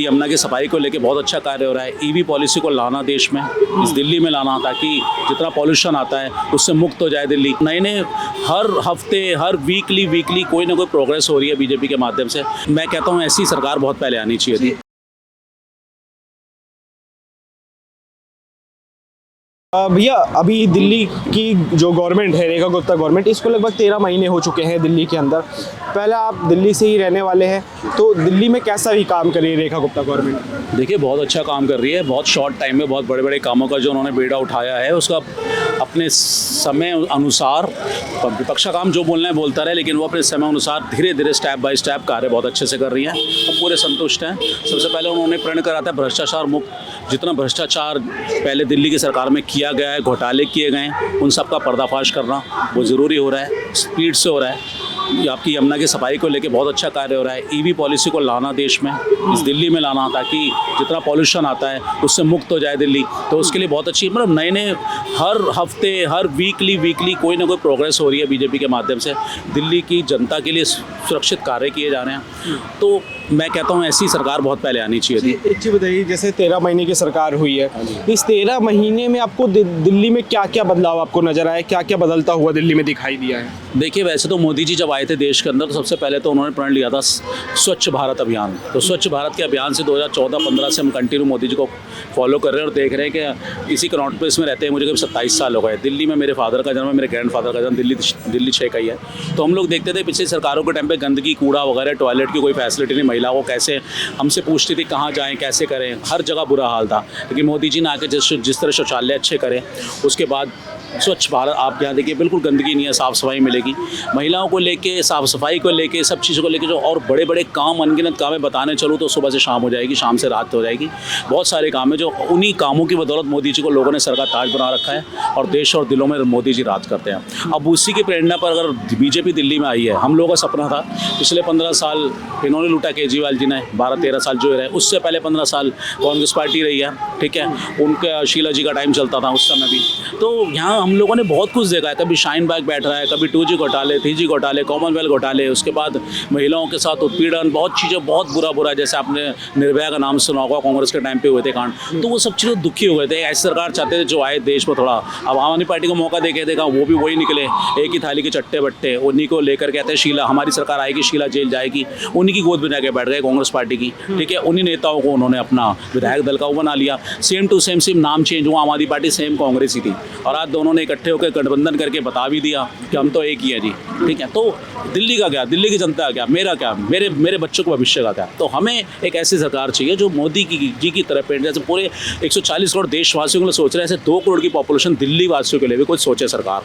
यमुना की सफाई को लेके बहुत अच्छा कार्य हो रहा है। ईवी पॉलिसी को लाना देश में, इस दिल्ली में लाना, ताकि जितना पॉल्यूशन आता है उससे मुक्त हो जाए दिल्ली। नए नए हर हफ्ते, हर वीकली कोई ना कोई प्रोग्रेस हो रही है बीजेपी के माध्यम से। मैं कहता हूँ ऐसी सरकार बहुत पहले आनी चाहिए थी। भैया, अभी दिल्ली की जो गवर्नमेंट है, रेखा गुप्ता गवर्नमेंट, इसको लगभग 13 महीने हो चुके हैं दिल्ली के अंदर। पहले आप दिल्ली से ही रहने वाले हैं, तो दिल्ली में कैसा भी काम कर रही है रेखा गुप्ता गवर्नमेंट? देखिए, बहुत अच्छा काम कर रही है। बहुत शॉर्ट टाइम में बहुत बड़े बड़े कामों का जो उन्होंने बेड़ा उठाया है, उसका अपने समय अनुसार, विपक्ष का काम जो बोलना है बोलता रहे, लेकिन वो अपने समय अनुसार धीरे धीरे स्टेप बाय स्टेप कार्य बहुत अच्छे से कर रही है। हम पूरे संतुष्ट हैं। सबसे पहले उन्होंने प्रण करा था भ्रष्टाचार मुक्त। जितना भ्रष्टाचार पहले दिल्ली की सरकार में किया गया है, घोटाले किए गए हैं, उन सब का पर्दाफाश करना वो ज़रूरी हो रहा है, स्पीड से हो रहा है। आपकी यमुना की सफाई को लेके बहुत अच्छा कार्य हो रहा है। ईवी पॉलिसी को लाना देश में, इस दिल्ली में लाना, ताकि जितना पॉल्यूशन आता है उससे मुक्त हो जाए दिल्ली। तो उसके लिए बहुत अच्छी, मतलब नए नए हर हफ्ते, हर वीकली कोई ना कोई प्रोग्रेस हो रही है बीजेपी के माध्यम से। दिल्ली की जनता के लिए सुरक्षित कार्य किए जा रहे हैं। तो मैं कहता हूँ ऐसी सरकार बहुत पहले आनी चाहिए थी। एक चीज़ बताइए, जैसे 13 महीने की सरकार हुई है, इस 13 महीने में आपको दिल्ली में क्या क्या बदलाव आपको नजर आया, क्या क्या बदलता हुआ दिल्ली में दिखाई दिया है? देखिए, वैसे तो मोदी जी जब आए थे देश के अंदर, तो सबसे पहले तो उन्होंने प्रण लिया था स्वच्छ भारत अभियान। तो स्वच्छ भारत के अभियान से 2014-15 से हम कंटिन्यू मोदी जी को फॉलो कर रहे हैं और देख रहे हैं कि इसी कनॉट प्लेस में रहते हैं मुझे करीब 27 साल हो गए। दिल्ली में मेरे फादर का जन्म है, मेरे ग्रैंड फादर का जन्म दिल्ली 6 का ही है। तो हम लोग देखते थे पिछली सरकारों के टाइम पे गंदगी, कूड़ा वगैरह, टॉयलेट की कोई फैसिलिटी नहीं, महिलाओं को कैसे हमसे पूछती थी कहाँ जाएँ, कैसे करें, हर जगह बुरा हाल था। लेकिन मोदी जी ने आके जिस तरह शौचालय अच्छे करें, उसके बाद स्वच्छ भारत, आप यहाँ देखिए बिल्कुल गंदगी नहीं है, साफ़ सफाई मिलेगी। महिलाओं को लेके, साफ़ सफाई को लेके, सब चीज़ों को लेके जो और बड़े बड़े काम, अनगिनत काम है, बताने चलूँ तो सुबह से शाम हो जाएगी, शाम से रात हो जाएगी। बहुत सारे काम है जो उन्हीं कामों की बदौलत मोदी जी को लोगों ने सर का ताज बना रखा है और देश और दिलों में मोदी जी राज करते हैं। अब उसी की प्रेरणा पर अगर बीजेपी दिल्ली में आई है, हम लोगों का सपना था पिछले 15 साल इन्होंने लूटा, केजरीवाल जी ने 12-13 साल जो रहे, उससे पहले 15 साल कांग्रेस पार्टी रही है, ठीक है, उनका शीला जी का टाइम चलता था उस समय भी। तो यहाँ हम लोगों ने बहुत कुछ देखा है, कभी शाइन बैग बैठ रहा है, कभी 2G घोटाले, 3G घोटाले, कॉमनवेल्थ घोटाले, उसके बाद महिलाओं के साथ उत्पीड़न, बहुत चीज़ें, बहुत बुरा जैसे आपने निर्भया का नाम सुना होगा, कांग्रेस के टाइम पे हुए थे कांड। तो वो सब चीज़ें दुखी हो गए थे। ऐसी सरकार चाहते थे जो आए देश में थोड़ा, अब आम आदमी पार्टी को मौका देखा वो भी वही निकले, एक ही थाली के चट्टे बट्टे, उन्हीं को लेकर कहते हैं शीला, हमारी सरकार आएगी, शीला जेल जाएगी, उन्हीं की गोद में जाके बैठ गए कांग्रेस पार्टी की, ठीक है। उन्हीं नेताओं को उन्होंने अपना विधायक दल का वो बना लिया। सेम टू सेम नाम चेंज हुआ, आम आदमी पार्टी सेम कांग्रेस ही थी, और आज दोनों ने इकट्ठे होकर गठबंधन करके बता भी दिया कि हम तो एक ही है जी, ठीक है। तो दिल्ली का क्या, दिल्ली की जनता का क्या, मेरा क्या, मेरे बच्चों के भविष्य का क्या? तो हमें एक ऐसी सरकार चाहिए जो मोदी जी की तरह पेड़, जैसे पूरे 140 करोड़ देशवासियों के लिए सोच रहे हैं, ऐसे 2 करोड़ की पॉपुलेशन दिल्ली वासियों के लिए भी कुछ सोचे सरकार।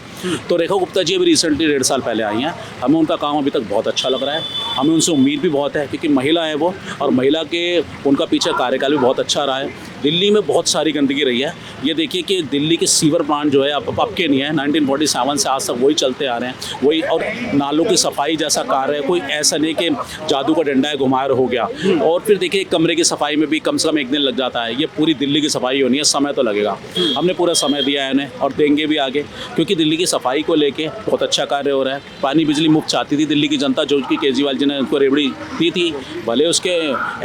तो रेखा गुप्ता जी अभी रिसेंटली 1.5 साल पहले आई हैं। हमें उनका काम अभी तक बहुत अच्छा लग रहा है, हमें उनसे उम्मीद भी बहुत है, क्योंकि महिला है वो, और महिला के उनका पीछे कार्यकाल भी बहुत अच्छा रहा है। दिल्ली में बहुत सारी गंदगी रही है। ये देखिए कि दिल्ली के सीवर प्लांट जो है अब के नहीं है, 1947 से आज तक वही चलते आ रहे हैं, वही, और नालों की सफाई जैसा कार्य है, कोई ऐसा नहीं कि जादू का डंडा है घुमार हो गया। और फिर देखिए कमरे की सफाई में भी कम से कम 1 दिन लग जाता है। ये पूरी दिल्ली की सफाई होनी है, समय तो लगेगा, हमने पूरा समय दिया है उन्हें और देंगे भी आगे, क्योंकि दिल्ली की सफाई को लेके बहुत अच्छा कार्य हो रहा है। पानी बिजली मुफ्त चाहती थी दिल्ली की जनता, जो कि केजरीवाल जी ने उनको रेवड़ी दी थी, भले उसके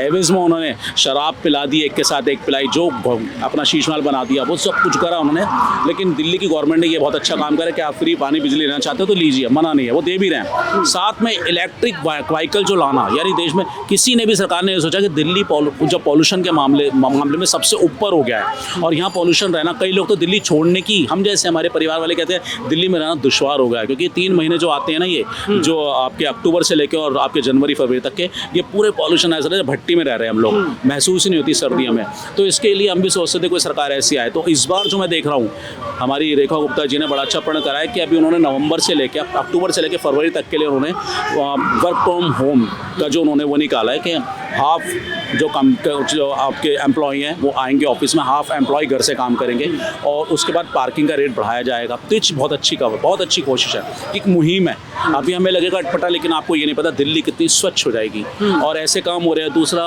एवज में उन्होंने शराब पिला दी, एक के साथ एक पिलाई, जो अपना शीशमाल बना दिया, वो सब कुछ करा उन्होंने। लेकिन दिल्ली की गवर्नमेंट ने ये बहुत अच्छा काम करा कि आप फ्री पानी बिजली लेना चाहते हो तो लीजिए, मना नहीं है, वो दे भी रहे हैं। साथ में इलेक्ट्रिक व्हीकल जो लाना, यानी देश में किसी ने भी, सरकार ने सोचा कि दिल्ली जो पॉल्यूशन के मामले में सबसे ऊपर हो गया है, और यहाँ पॉल्यूशन रहना, कई लोग तो दिल्ली छोड़ने की, हम जैसे हमारे परिवार वाले कहते हैं दिल्ली में रहना दुश्वार हो गया है, क्योंकि 3 महीने जो आते हैं ना, ये जो आपके अक्टूबर से लेकर और आपके जनवरी फरवरी तक के, ये पूरे पॉल्यूशन ऐसा है भट्टी में रह रहे हैं हम लोग, महसूस ही नहीं होती सर्दियों में। तो इसके लिए हम भी सोचते थे कोई सरकार ऐसी आए। तो इस बार जो मैं देख रहा हूँ, हमारी रेखा गुप्ता जी ने बड़ा अच्छा प्रण करा है कि अभी उन्होंने नवंबर से लेकर अक्टूबर से लेकर फरवरी तक के लिए उन्होंने वर्क फ्रॉम होम का जो उन्होंने वो निकाला है कि हाफ जो आपके एम्प्लॉय हैं वो आएंगे ऑफिस में, हाफ एम्प्लॉय घर से काम करेंगे, और उसके बाद पार्किंग का रेट बढ़ाया जाएगा। तो बहुत अच्छी कोशिश है, एक मुहिम है। अभी हमें लगेगा अटपटा, लेकिन आपको ये नहीं पता दिल्ली कितनी स्वच्छ हो जाएगी, और ऐसे काम हो रहे हैं। दूसरा,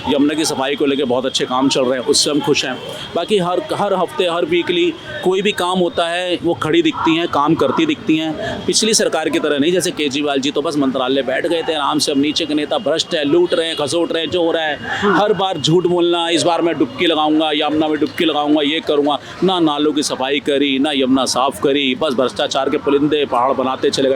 यमुना की सफाई को लेकर बहुत अच्छे काम चल रहे हैं, उससे हम खुश हैं। बाकी हर हफ्ते, हर वीकली कोई भी काम होता है, वो खड़ी दिखती हैं, काम करती दिखती हैं। पिछली सरकार की तरह नहीं, जैसे केजरीवाल जी तो बस मंत्रालय बैठ गए थे आराम से, अब नीचे के नेता भ्रष्ट है, लूट रहे हैं, खसोट रहे हैं, रहे हैं, जो हो रहा है। हर बार झूठ बोलना, इस बार मैं डुबकी लगाऊंगा, यमुना में डुबकी लगाऊंगा, ये करूंगा। ना नालों की सफाई करी, ना यमुना साफ करी, बस भ्रष्टाचार के पुलिंदे पहाड़ बनाते चले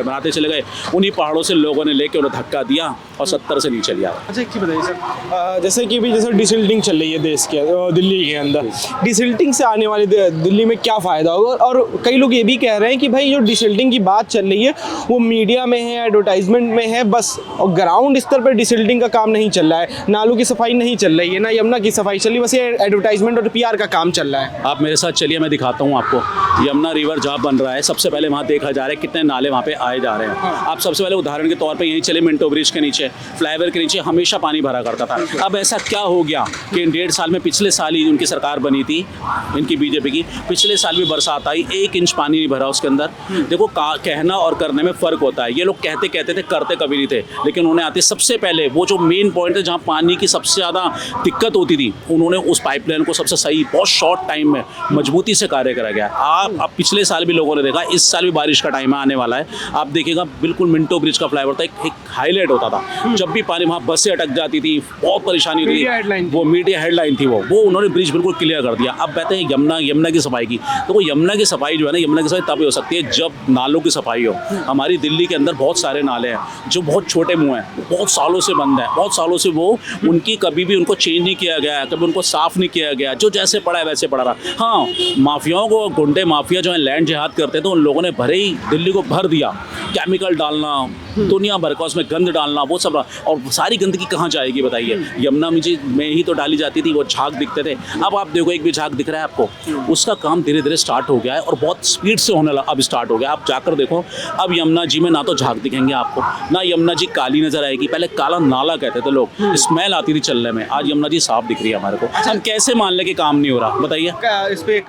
गए। उन्हीं पहाड़ों से लोगों ने लेके उन्हें धक्का दिया और 70 से नीचे लिया। अच्छा, एक चीज़ बताइए सर, जैसे कि भी जैसे डिसल्टिंग चल रही है देश के दिल्ली के अंदर, डिसल्टिंग से आने वाली दिल्ली में क्या फ़ायदा होगा? और कई लोग ये भी कह रहे हैं कि भाई जो डिसल्टिंग की बात चल रही है वो मीडिया में है, एडवर्टाइजमेंट में है बस, और ग्राउंड स्तर पर डिसल्टिंग का काम नहीं चल रहा है, नालों की सफाई नहीं चल रही है, ना यमुना की सफाई चल रही है, बस ये एडवर्टाइजमेंट और PR का काम चल रहा है। आप मेरे साथ चलिए, मैं दिखाता हूँ आपको। यमुना रिवर जहाँ बन रहा है, सबसे पहले वहाँ देखा जा रहा है कितने नाले वहाँ पे आए जा रहे हैं। आप सबसे पहले उदाहरण के तौर पे यहीं चले, मिंटो ब्रिज के नीचे, फ्लाईओवर के नीचे हमेशा पानी भरा करता था। अब ऐसा क्या हो गया कि इन 1.5 साल में, पिछले साल ही उनकी सरकार बनी थी, इनकी बीजेपी की, पिछले साल भी बरसात आई, 1 इंच पानी नहीं भरा उसके अंदर। देखो, कहना और करने में फ़र्क होता है। ये लोग कहते थे, करते कभी नहीं थे, लेकिन उन्हें आते सबसे पहले वो जो मेन पॉइंट है जहाँ पानी की सबसे ज़्यादा दिक्कत होती थी, उन्होंने उस पाइपलाइन को सबसे सही, बहुत शॉर्ट टाइम में मजबूती से कार्य करा गया। आप पिछले साल भी लोगों ने देखा, इस साल भी बारिश का टाइम आने वाला है, आप देखिएगा बिल्कुल मिंटो ब्रिज का फ्लाईओवर था, एक हाईलाइट होता था। जब भी पानी, वहाँ बसें अटक जाती थी, बहुत परेशानी होती थी, वो मीडिया हेडलाइन थी, वो उन्होंने ब्रिज बिल्कुल क्लियर कर दिया। अब कहते हैं यमुना की सफाई की, तो वो यमुना की सफाई जो है ना, यमुना की सफाई तभी हो सकती है जब नालों की सफाई हो। हमारी दिल्ली के अंदर बहुत सारे नाले हैं जो बहुत छोटे मुँह हैं, बहुत सालों से बंद है, बहुत सालों से वो उनकी कभी भी उनको चेंज नहीं किया गया, कभी उनको साफ नहीं किया गया, जो जैसे पड़ा है वैसे पड़ा रहा। हाँ, माफियाओं को, गुंडे माफिया जो है लैंड जिहाद करते हैं, तो उन लोगों ने भरे ही दिल्ली को भर दिया, केमिकल डालना, दुनिया भर का उसमें गंद डालना, वो सब। और सारी गंदगी कहाँ जाएगी बताइए? यमुना में ही तो डाली जाती थी, वो झाग दिखते थे। अब आप देखो, एक भी झाग दिख रहा है आपको? उसका काम धीरे धीरे स्टार्ट हो गया है और बहुत स्पीड से होने लगा, अब स्टार्ट हो गया। आप जाकर देखो, अब यमुना जी में ना तो झाग दिखेंगे आपको, ना यमुना जी काली नजर आएगी। पहले काला नाला कहते थे लोग, स्मेल आती थी चलने में, आज यमुना जी साफ दिख रही है हमारे को। हम कैसे मान लें कि काम नहीं हो रहा, बताइए? इस पे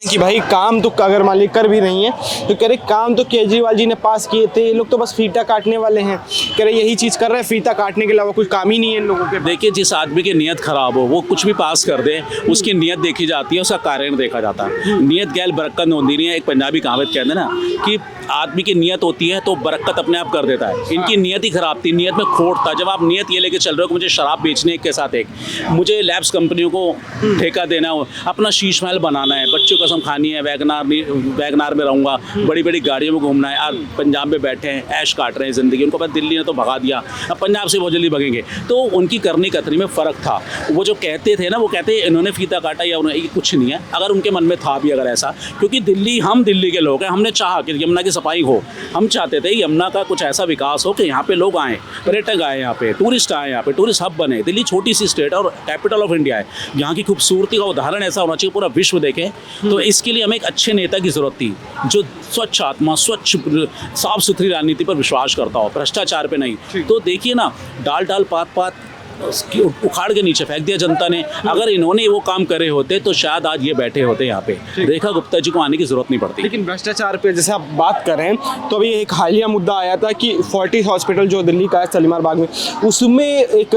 कि भाई काम तो अगर मान ली कर भी नहीं है तो कह रहे काम तो केजरीवाल जी ने पास किए थे, ये लोग तो बस फीता काटने वाले हैं, कह रहे यही चीज़ कर रहे हैं, फीता काटने के अलावा कुछ काम ही नहीं है इन लोगों के। देखिए, जिस आदमी की नीयत खराब हो, वो कुछ भी पास कर दे, उसकी नीयत देखी जाती है, उसका कारण देखा जाता है। नीयत गैल बरकत होती नहीं है, एक पंजाबी कहावत कहते हैं ना कि आदमी की नीयत होती है तो बरकत अपने आप कर देता है। इनकी नीयत ही खराब थी, नीयत में खोट था। जब आप नीयत ये लेके चल रहे हो कि मुझे शराब बेचने एक के साथ एक, मुझे लैब्स कंपनियों को ठेका देना हो, अपना शीश महल बनाना है, बच्चों को कसम खानी है, वैगनार में रहूँगा, बड़ी बड़ी गाड़ियों में घूमना है। आज पंजाब में बैठे हैं, ऐश काट रहे हैं ज़िंदगी, उनको पता दिल्ली ने तो भगा दिया, अब पंजाब से बहुत जल्दी भगेंगे। तो उनकी करनी कतनी में फ़र्क था। वो जो कहते थे ना, वो कहते इन्होंने फीता काटा या उन्होंने, कुछ नहीं है। अगर उनके मन में था भी अगर ऐसा, क्योंकि हम दिल्ली के लोग हैं, हमने चाहा कि यमुना की सफाई हो, हम चाहते थे यमुना का कुछ ऐसा विकास हो कि यहाँ पे लोग आएँ, पर्यटक आए, यहाँ पे टूरिस्ट आए, यहाँ पे टूरिस्ट हब बने। दिल्ली छोटी सी स्टेट और कैपिटल ऑफ इंडिया है, यहाँ की खूबसूरती का उदाहरण ऐसा होना चाहिए पूरा विश्व देखे। तो इसके लिए हमें एक अच्छे नेता की ज़रूरत थी जो स्वच्छ आत्मा, स्वच्छ साफ सुथरी राजनीति पर विश्वास करता हो, भ्रष्टाचार पे नहीं। तो देखिए ना, डाल पात उसकी उखाड़ के नीचे फेंक दिया जनता ने। अगर इन्होंने वो काम करे होते तो शायद आज ये बैठे होते यहाँ पे, रेखा गुप्ता जी को आने की जरूरत नहीं पड़ती। लेकिन भ्रष्टाचार पे जैसे आप बात कर रहे हैं, तो अभी एक हालिया मुद्दा आया था कि फोर्टिस हॉस्पिटल जो दिल्ली का है शालीमार बाग में, उसमें एक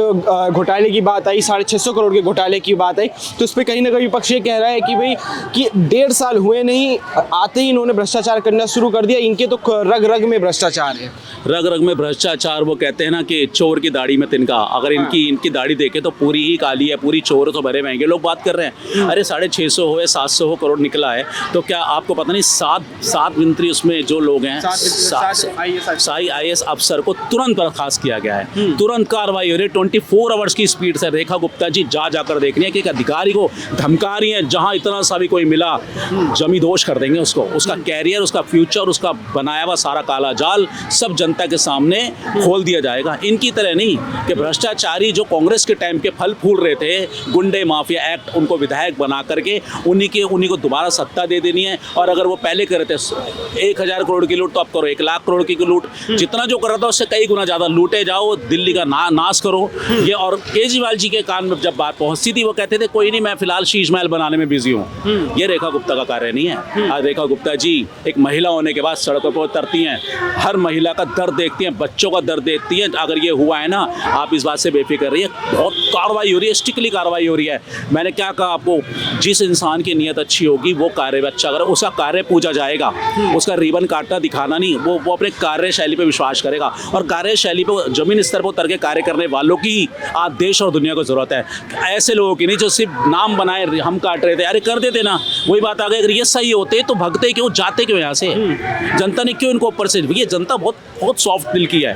घोटाले की बात आई, 650 करोड़ के घोटाले की बात आई। तो उस पर कहीं ना कहीं विपक्ष ये कह रहा है कि भाई कि 1.5 साल हुए नहीं, आते ही इन्होंने भ्रष्टाचार करना शुरू कर दिया, इनके तो रग रग में भ्रष्टाचार है। रग रग में भ्रष्टाचार, वो कहते हैं ना कि चोर की दाढ़ी में तिनका। अगर इनकी दाढ़ी देखे तो पूरी ही काली है, पूरी चोर तो भरे महंगे लोग बात कर रहे हैं। अरे 650 हो या 700 हो करोड़ निकला है, तो क्या आपको पता नहीं 7 मंत्री उसमें जो लोग हैं, 7 IAS अफसर को तुरंत बर्खास्त किया गया है, तुरंत कार्रवाई हो रही है 24 आवर्स की स्पीड से। रेखा गुप्ता जी जाकर देख रही है कि एक अधिकारी को धमका रही है, जहाँ इतना सा भी कोई मिला जमी दोष कर देंगे उसको, उसका कैरियर, उसका फ्यूचर, उसका बनाया हुआ सारा काला जाल सब जनता के सामने खोल दिया जाएगा। इनकी तरह नहीं कि भ्रष्टाचारी जो कांग्रेस के टाइम के फल फूल रहे थे, गुंडे माफिया एक्ट, उनको विधायक बना करके उन्हीं को दोबारा सत्ता दे देनी है। और अगर वो पहले कर रहे थे 1000 करोड़ की लूट, तो अब करो 1 लाख करोड़ की लूट। जितना जो कर रहा था उससे कई गुना ज़्यादा लूटे जाओ, दिल्ली का नाश करो ये। और केजरीवाल जी के कान में जब बात पहुँचती थी, वो कहते थे कोई नहीं, मैं फिलहाल शीश महल बनाने में बिजी हूँ। ये रेखा गुप्ता का कार्य नहीं है। आज रेखा गुप्ता जी एक महिला होने के बाद सड़कों पर उतरती हैं, हर महिला का दर्द देखती हैं, बच्चों का दर्द देखती हैं। अगर ये हुआ है ना, आप इस बात से बेफिक्र कर रही है, बहुत कार्रवाई हो रही है, स्ट्रिक्टली कार्रवाई हो रही है। मैंने क्या कहा आपको, जिस इंसान की नीयत अच्छी होगी वो कार्य अच्छा करे, उसका कार्य पूजा जाएगा, उसका रिबन काटना दिखाना नहीं, वो अपने कार्यशैली पे विश्वास करेगा, और कार्यशैली पे जमीन स्तर पर उतर के कार्य करने वालों की आज देश और दुनिया को जरूरत है। ऐसे लोगों की नहीं जो सिर्फ नाम बनाए हम काट रहे थे, अरे कर देते ना, वही बात आ गई। अगर ये सही होते तो भगते क्यों, जाते क्यों यहाँ से? जनता ने क्यों इनको ऊपर से, ये जनता बहुत बहुत सॉफ्ट दिल की है,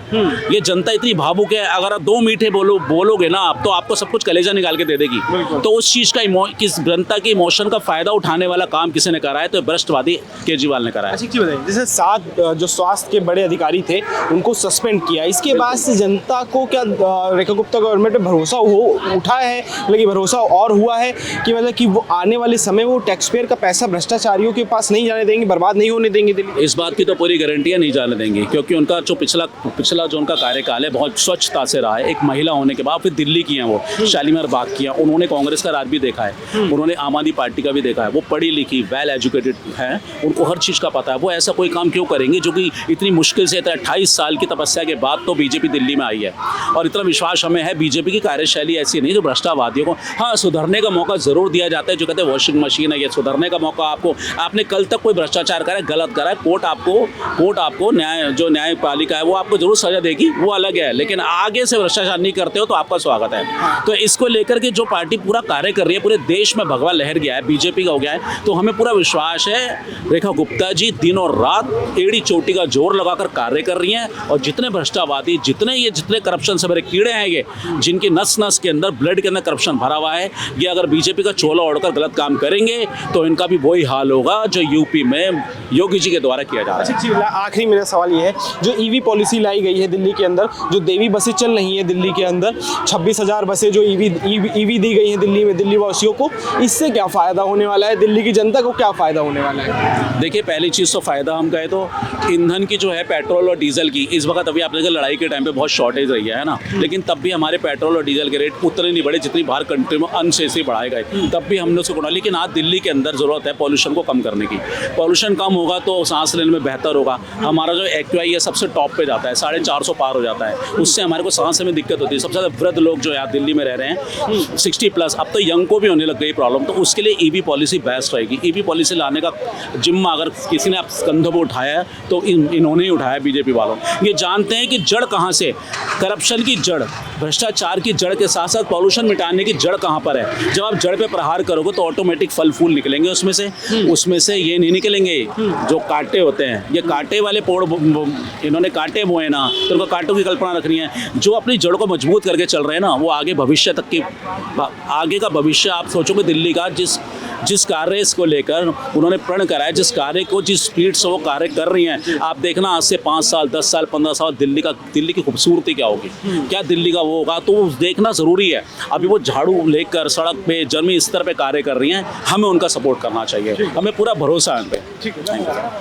ये जनता इतनी भावुक है, अगर आप 2 मीठे बोलोगे ना आप, तो आपको सब कुछ कलेजा निकाल के दे देगी। तो उस चीज़ का किस जनता के इमोशन का फायदा उठाने वाला काम किसी ने करा है, तो भ्रष्टवादी केजरीवाल ने करा है। अच्छा एक चीज़ बताइए, जैसे 7 जो स्वास्थ्य के बड़े अधिकारी थे उनको सस्पेंड किया, इसके बाद से जनता को क्या रेखा गुप्ता गवर्नमेंट पे भरोसा उठा है, लेकिन भरोसा और हुआ है कि मतलब कि वो आने वाले समय वो टैक्स पेयर का पैसा भ्रष्टाचारियों के पास नहीं जाने देंगे, बर्बाद नहीं होने देंगे दिल्ली? इस बात की तो पूरी गारंटी है, नहीं जाने देंगे, क्योंकि उनका जो पिछला जो उनका कार्यकाल है बहुत स्वच्छता से रहा है। एक महिला होने के बाद फिर दिल्ली की हैं, वो शालीमार बाग की हैं, उन्होंने कांग्रेस का राज भी देखा है, उन्होंने आम आदमी पार्टी का भी देखा है, वो पढ़ी लिखी वेल एजुकेटेड है, उनको हर चीज़ का पता है। वो ऐसा कोई काम क्यों करेंगे जो कि इतनी मुश्किल से 28 साल की तपस्या के बाद तो बीजेपी दिल्ली में आई है, और इतना विश्वास हमें है बीजेपी की कार्यशैली ऐसी नहीं जो भ्रष्टावादियों को, हाँ सुधरने का मौका जरूर दिया जाता है, जो कहते हैं वॉशिंग मशीन है, ये सुधरने का मौका आपको, आपने कल तक कोई भ्रष्टाचार करा है, गलत करा है, कोर्ट आपको न्यायपालिका है वो आपको जरूर सजा देगी, वो अलग है, लेकिन आगे से भ्रष्टाचार नहीं करते हो तो आपका स्वागत है। तो इसको लेकर के जो पार्टी पूरा कार्य कर रही है, पूरे देश में भगवा लहर गया है, बीजेपी का हो गया है, तो हमें पूरा विश्वास है रेखा गुप्ता जी दिन और रात एड़ी चोटी का जोर लगाकर कार्य कर रही हैं, और जितने भ्रष्टावादी, जितने करप्शन से भरे कीड़े हैं, ये जिनकी नस नस के अंदर, ब्लड के अंदर करप्शन भरा हुआ है, ये अगर बीजेपी का चोला ओढ़कर गलत काम करेंगे तो इनका भी वही हाल होगा जो यूपी में योगी जी के द्वारा किया जा रहा है। आखिरी मेरा सवाल ये है, जो ईवी पॉलिसी लाई गई है दिल्ली के अंदर, जो देवी बसें चल रही हैं दिल्ली के अंदर, 26,000 बसें जो ईवी दी गई हैं दिल्ली में दिल्ली वासियों को, इससे क्या फ़ायदा होने वाला है, दिल्ली की जनता को क्या फ़ायदा होने वाला है? देखिए पहली चीज़ तो फ़ायदा हम कहें तो ईंधन की जो है, पेट्रोल और डीजल की, इस वक्त अभी आपने देखा लड़ाई के टाइम पे बहुत शॉर्टेज रही है ना, लेकिन तब भी हमारे पेट्रोल और डीजल के रेट उतने नहीं बढ़े जितनी बाहर कंट्री में अनसेसली बढ़ाए गए, तब भी हमने उसको, लेकिन आज दिल्ली के अंदर ज़रूरत है पॉल्यूशन को कम करने की। पॉल्यूशन कम होगा तो सांस लेने में बेहतर होगा। हमारा जो एक्यूआई है सबसे टॉप पे जाता है, 450 पार हो जाता है, उससे हमारे को सांस में दिक्कत होती है। सबसे ज़्यादा वृद्ध लोग जो यहाँ दिल्ली में रह रहे हैं 60+, अब तो यंग को भी होने लग गई प्रॉब्लम, तो उसके लिए ईवी पॉलिसी बेस्ट रहेगी। ईवी पॉलिसी लाने का जिम्मा अगर किसी ने कंधों पर उठाया है तो इन्होंने ही उठाया, बीजेपी वालों। ये जानते हैं कि जड़ कहाँ से, करप्शन की जड़, भ्रष्टाचार की जड़ के साथ साथ पॉल्यूशन मिटाने की जड़ कहाँ पर है। जब आप जड़ पे प्रहार करोगे तो ऑटोमेटिक फल फूल निकलेंगे उसमें से ये नहीं निकलेंगे जो कांटे होते हैं। ये कांटे वाले पोड़ इन्होंने कांटे बोए ना, तो उनको कांटों की कल्पना रखनी है। जो अपनी जड़ को मजबूत करके चल रहे हैं ना, वो आगे भविष्य तक की, आगे का भविष्य आप सोचोगे दिल्ली का, जिस कार्य इसको लेकर उन्होंने प्रण करा है, जिस कार्य को जिस स्पीड से वो कार्य कर रही हैं, आप देखना आज से 5 साल 10 साल 15 साल दिल्ली की खूबसूरती क्या होगी, क्या दिल्ली का वो होगा, तो देखना ज़रूरी है। अभी वो झाड़ू लेकर सड़क पे जमीनी स्तर पे कार्य कर रही हैं, हमें उनका सपोर्ट करना चाहिए, हमें पूरा भरोसा है उन पर।